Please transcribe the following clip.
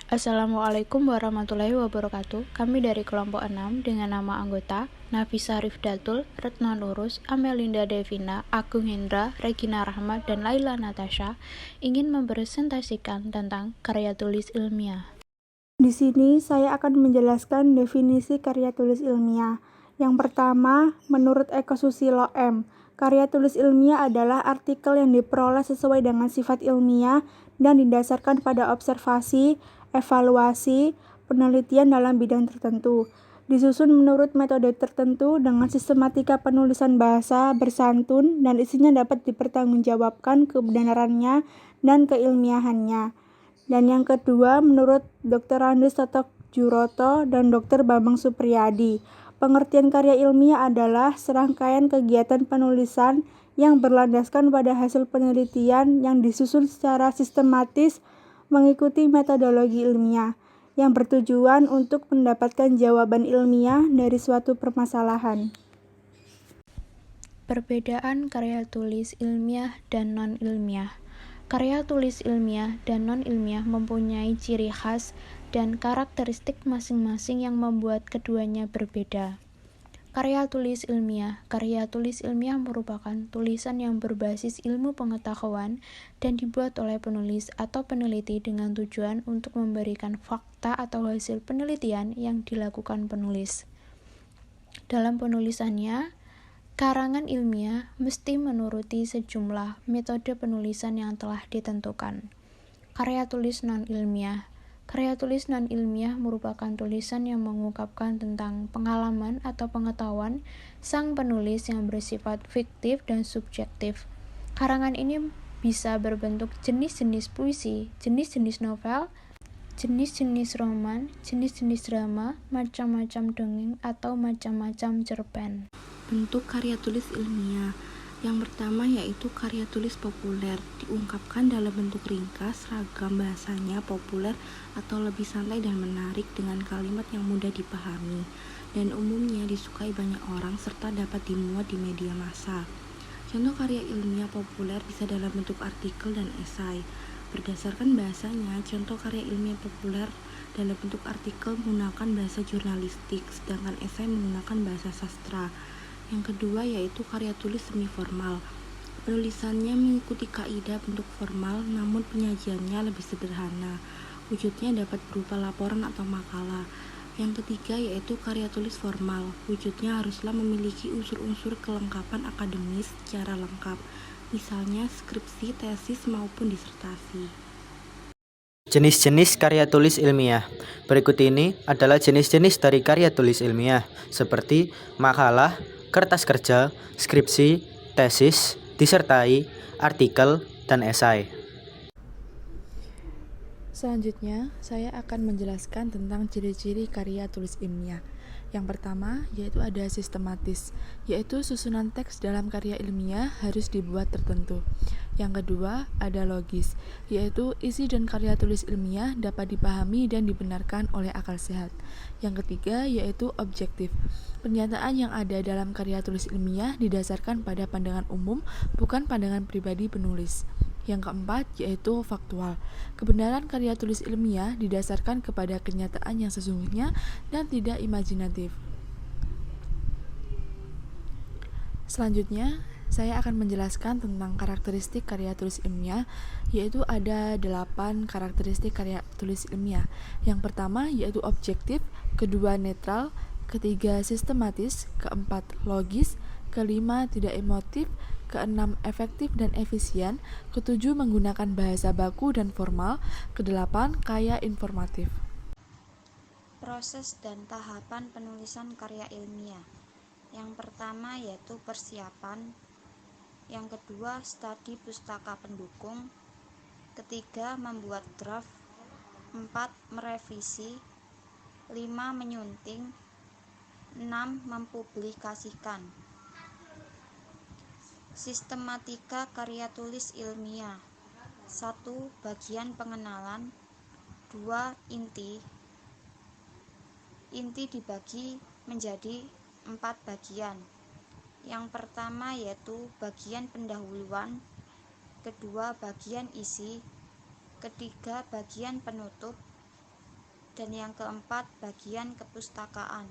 Assalamualaikum warahmatullahi wabarakatuh. Kami dari kelompok 6 dengan nama anggota Nafisa Rifdatul, Retno Nurus, Amelinda Devina, Agung Hendra, Regina Rahmat, dan Laila Natasha ingin mempresentasikan tentang karya tulis ilmiah. Di sini saya akan menjelaskan definisi karya tulis ilmiah. Yang pertama, menurut Eko Susilo M., karya tulis ilmiah adalah artikel yang diperoleh sesuai dengan sifat ilmiah dan didasarkan pada observasi, evaluasi, penelitian dalam bidang tertentu. Disusun menurut metode tertentu dengan sistematika penulisan bahasa bersantun dan isinya dapat dipertanggungjawabkan kebenarannya dan keilmiahannya. Dan yang kedua, menurut Dr. Andes Totokjuroto dan Dr. Bambang Supriyadi, pengertian karya ilmiah adalah serangkaian kegiatan penulisan yang berlandaskan pada hasil penelitian yang disusun secara sistematis mengikuti metodologi ilmiah, yang bertujuan untuk mendapatkan jawaban ilmiah dari suatu permasalahan. Perbedaan karya tulis ilmiah dan non-ilmiah. Karya tulis ilmiah dan non-ilmiah mempunyai ciri khas dan karakteristik masing-masing yang membuat keduanya berbeda. Karya tulis ilmiah merupakan tulisan yang berbasis ilmu pengetahuan dan dibuat oleh penulis atau peneliti dengan tujuan untuk memberikan fakta atau hasil penelitian yang dilakukan penulis. Dalam penulisannya, karangan ilmiah mesti menuruti sejumlah metode penulisan yang telah ditentukan. Karya tulis non-ilmiah merupakan tulisan yang mengungkapkan tentang pengalaman atau pengetahuan sang penulis yang bersifat fiktif dan subjektif. Karangan ini bisa berbentuk jenis-jenis puisi, jenis-jenis novel, jenis-jenis roman, jenis-jenis drama, macam-macam dongeng, atau macam-macam cerpen. Bentuk karya tulis ilmiah. Yang pertama yaitu karya tulis populer, diungkapkan dalam bentuk ringkas, ragam bahasanya populer atau lebih santai dan menarik dengan kalimat yang mudah dipahami dan umumnya disukai banyak orang serta dapat dimuat di media massa. Contoh karya ilmiah populer bisa dalam bentuk artikel dan esai. Berdasarkan bahasanya, contoh karya ilmiah populer dalam bentuk artikel menggunakan bahasa jurnalistik, sedangkan esai menggunakan bahasa sastra. Yang kedua yaitu karya tulis semi formal. Penulisannya mengikuti kaidah bentuk formal, namun penyajiannya lebih sederhana. Wujudnya dapat berupa laporan atau makalah. Yang ketiga yaitu karya tulis formal. Wujudnya haruslah memiliki unsur-unsur kelengkapan akademis secara lengkap, misalnya skripsi, tesis, maupun disertasi. Jenis-jenis karya tulis ilmiah. Berikut ini adalah jenis-jenis dari karya tulis ilmiah, seperti makalah, kertas kerja, skripsi, tesis, disertai, artikel, dan esai. Selanjutnya, saya akan menjelaskan tentang ciri-ciri karya tulis ilmiah. Yang pertama, yaitu ada sistematis, yaitu susunan teks dalam karya ilmiah harus dibuat tertentu. Yang kedua, ada logis, yaitu isi dan karya tulis ilmiah dapat dipahami dan dibenarkan oleh akal sehat. Yang ketiga, yaitu objektif. Pernyataan yang ada dalam karya tulis ilmiah didasarkan pada pandangan umum, bukan pandangan pribadi penulis. Yang keempat, yaitu faktual. Kebenaran karya tulis ilmiah didasarkan kepada kenyataan yang sesungguhnya dan tidak imajinatif. Selanjutnya, saya akan menjelaskan tentang karakteristik karya tulis ilmiah, yaitu ada 8 karakteristik karya tulis ilmiah. Yang pertama, yaitu objektif, kedua netral, ketiga sistematis, keempat logis, kelima tidak emotif, keenam efektif dan efisien, ketujuh menggunakan bahasa baku dan formal, kedelapan kaya informatif. Proses dan tahapan penulisan karya ilmiah. Yang pertama yaitu persiapan, yang kedua studi pustaka pendukung, ketiga membuat draft, 4 merevisi, 5 menyunting, 6 mempublikasikan. Sistematika karya tulis ilmiah. 1. Bagian pengenalan. 2. Inti. Inti dibagi menjadi 4 bagian. Yang pertama yaitu bagian pendahuluan, kedua bagian isi, ketiga bagian penutup, dan yang keempat bagian kepustakaan.